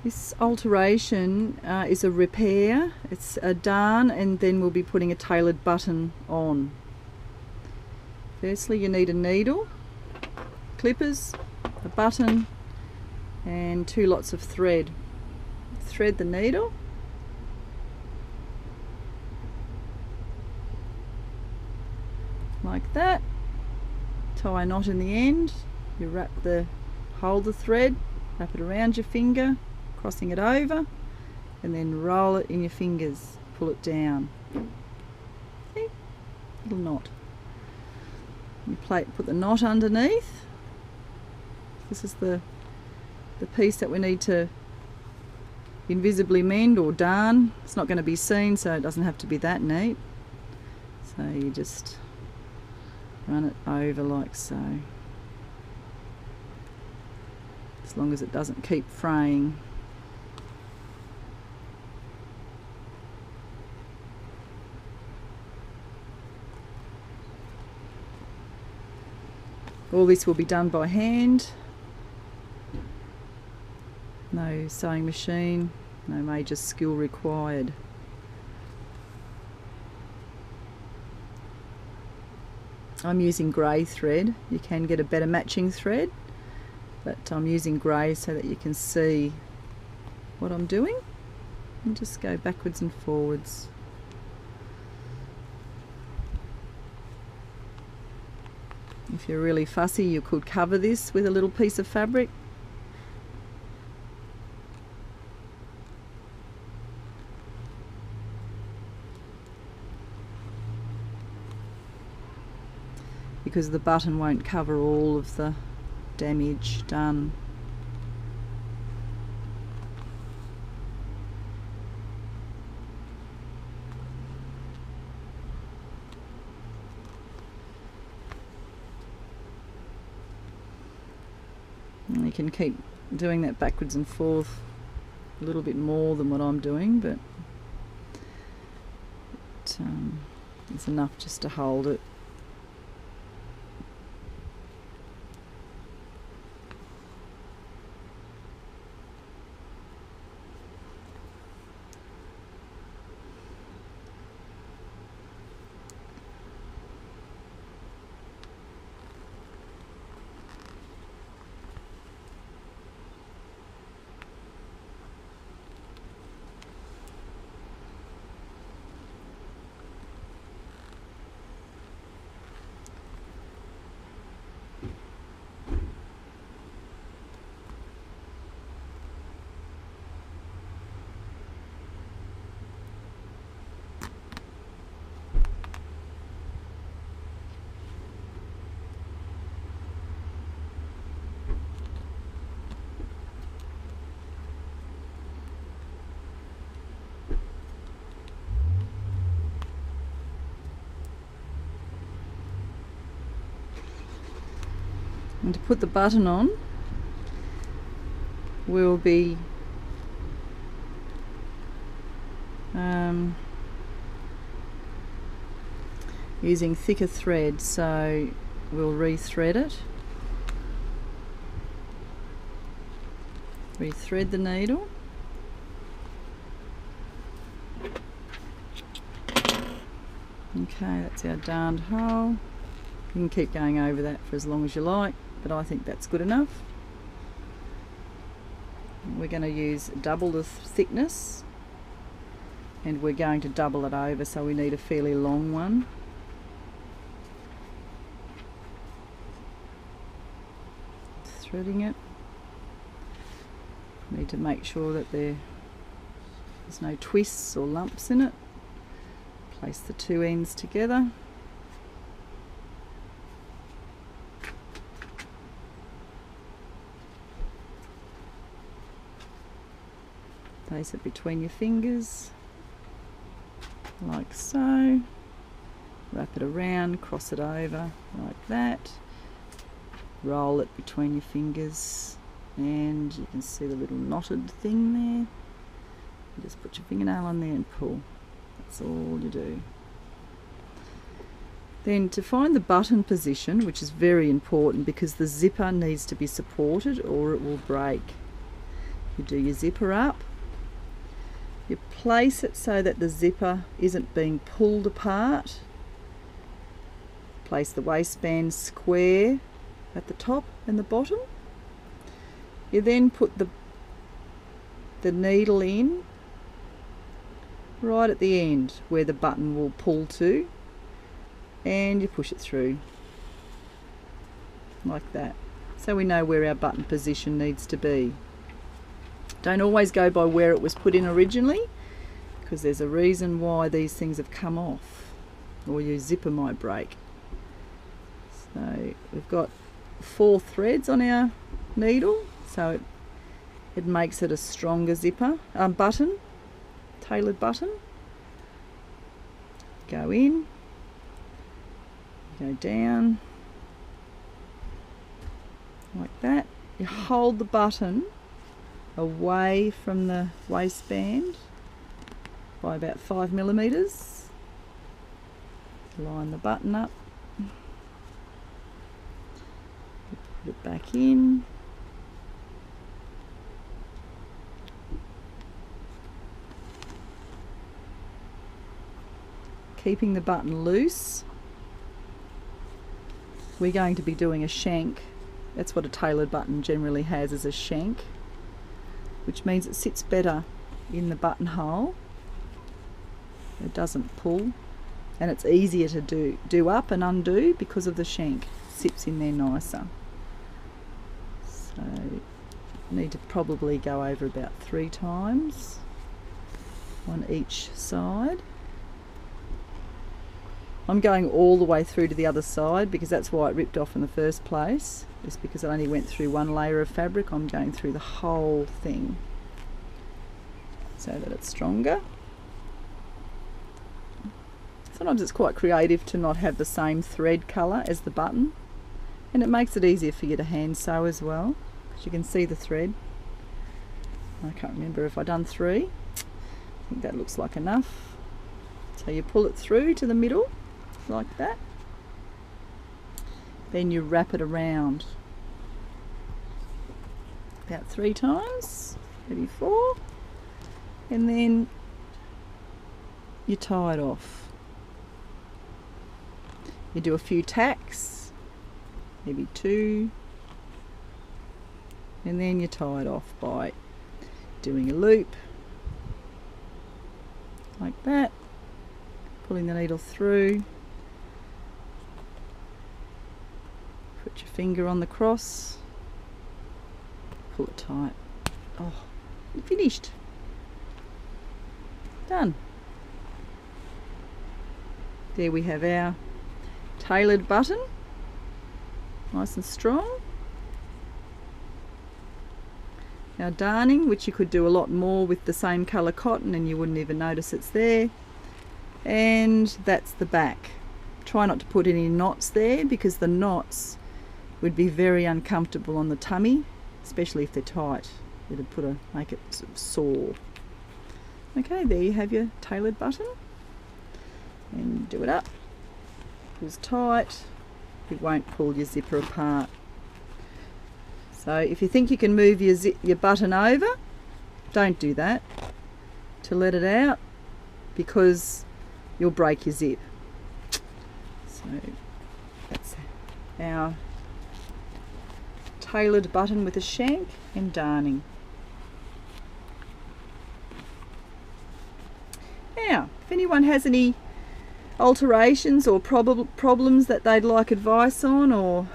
This alteration is a repair. It's a darn, and then we'll be putting a tailored button on. Firstly, you need a needle, clippers, a button, and 2 lots of thread. Thread the needle. Like that. Tie a knot in the end. You hold the thread, wrap it around your finger, crossing it over, and then roll it in your fingers. Pull it down. See? Little knot. You put the knot underneath. This is the piece that we need to invisibly mend or darn. It's not going to be seen, so it doesn't have to be that neat. So you just run it over like so, as long as it doesn't keep fraying. All this will be done by hand. No sewing machine, no major skill required. I'm using grey thread. You can get a better matching thread, but I'm using grey so that you can see what I'm doing. And just go backwards and forwards. If you're really fussy, you could cover this with a little piece of fabric. Because the button won't cover all of the damage done. And you can keep doing that backwards and forth a little bit more than what I'm doing, but it's enough just to hold it. And to put the button on, we'll be using thicker thread, so we'll rethread it. Rethread the needle. Okay, that's our darned hole. You can keep going over that for as long as you like, but I think that's good enough. We're going to use double the thickness, and we're going to double it over, so we need a fairly long one. Threading it. Need to make sure that there's no twists or lumps in it. Place the two ends together. Place it between your fingers, like so. Wrap it around, cross it over, like that. Roll it between your fingers, and you can see the little knotted thing there. You just put your fingernail on there and pull. That's all you do. Then to find the button position, which is very important because the zipper needs to be supported or it will break. You do your zipper up. You place it so that the zipper isn't being pulled apart. Place the waistband square at the top and the bottom. You then put the needle in right at the end where the button will pull to, and you push it through like that, so we know where our button position needs to be. Don't always go by where it was put in originally, because there's a reason why these things have come off, or your zipper might break. So we've got 4 threads on our needle, so it makes it a stronger zipper button, tailored button. Go in, go down like that. You hold the button away from the waistband by about 5 millimeters. Line the button up, put it back in. Keeping the button loose. We're going to be doing a shank. That's what a tailored button generally has, is a shank, which means it sits better in the buttonhole. It doesn't pull, and it's easier to do up and undo because of the shank. It sits in there nicer. So need to probably go over about 3 times on each side. I'm going all the way through to the other side because that's why it ripped off in the first place. Just because it only went through 1 layer of fabric, I'm going through the whole thing so that it's stronger. Sometimes it's quite creative to not have the same thread colour as the button, and it makes it easier for you to hand sew as well, because you can see the thread. I can't remember if I've done 3. I think that looks like enough. So you pull it through to the middle like that, then you wrap it around about 3 times, maybe 4, and then you tie it off. You do a few tacks, maybe 2, and then you tie it off by doing a loop like that, pulling the needle through. Put your finger on the cross, pull it tight. Oh, you're finished. Done. There we have our tailored button, nice and strong. Our darning, which you could do a lot more with the same colour cotton and you wouldn't even notice it's there. And that's the back. Try not to put any knots there, because the knots would be very uncomfortable on the tummy, especially if they're tight. It'd make it sort of sore. Okay, there you have your tailored button, and do it up. Pulls tight. It won't pull your zipper apart. So if you think you can move your button over, don't do that to let it out, because you'll break your zip. So that's our tailored button with a shank and darning. Now, if anyone has any alterations or problems that they'd like advice on, or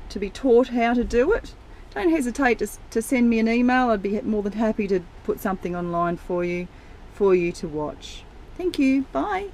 to be taught how to do it, don't hesitate to send me an email. I'd be more than happy to put something online for you to watch. Thank you. Bye.